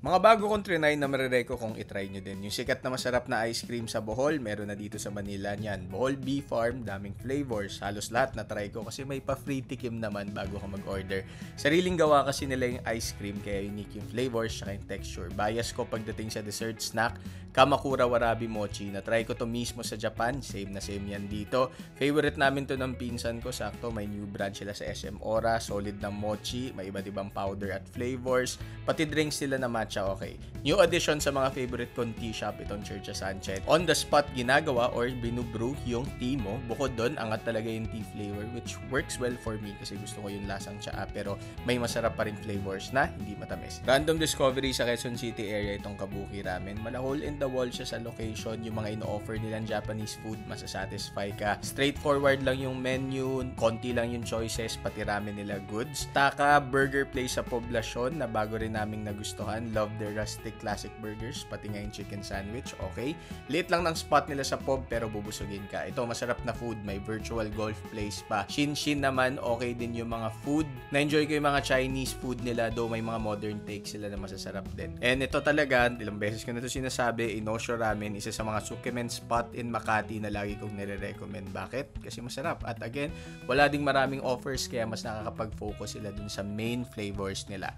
Mga bago kong trinay na marireko kung itry nyo din. Yung sikat na masarap na ice cream sa Bohol, meron na dito sa Manila niyan. Bohol Bee Farm, daming flavors. Halos lahat na try ko kasi may pa-free tikim naman bago ka mag-order. Sariling gawa kasi nila yung ice cream kaya unique yung flavors at yung texture. Bias ko pagdating sa dessert snack, Kamakura Warabi Mochi. Na-try ko to mismo sa Japan, same na same yan dito. Favorite namin to ng pinsan ko, sakto may new branch sila sa SM Ora, solid na mochi, may iba't ibang powder at flavors. Pati drinks sila na matcha, okay. New addition sa mga favorite kong tea shop itong Churcha Sanchez. On the spot ginagawa or binubrew yung tea mo. Bukod doon, angat talaga yung tea flavor which works well for me kasi gusto ko yung lasang tsaa pero may masarap pa rin flavors na hindi matamis. Random discovery sa Quezon City area itong Kabuki Ramen. Mala hole in the wall siya sa location. Yung mga ino-offer nilang Japanese food, masasatisfy ka. Straightforward lang yung menu, konti lang yung choices, pati ramen nila goods. Taka Burger Place sa Poblacion na bago rin naming nagustuhan. Love their rustic classic burgers, pati nga yung chicken sandwich, okay. Late lang ng spot nila sa Pob pero bubusugin ka. Ito masarap na food, may virtual golf place pa. Shin naman, okay din yung mga food. Na-enjoy ko yung mga Chinese food nila, though may mga modern take sila na masasarap din. And ito talaga, ilang beses ko na ito sinasabi, Inosho Ramen, isa sa mga sukimen spot in Makati na lagi kong nire-recommend. Bakit? Kasi masarap. At again, wala ding maraming offers kaya mas nakakapag-focus sila dun sa main flavors nila.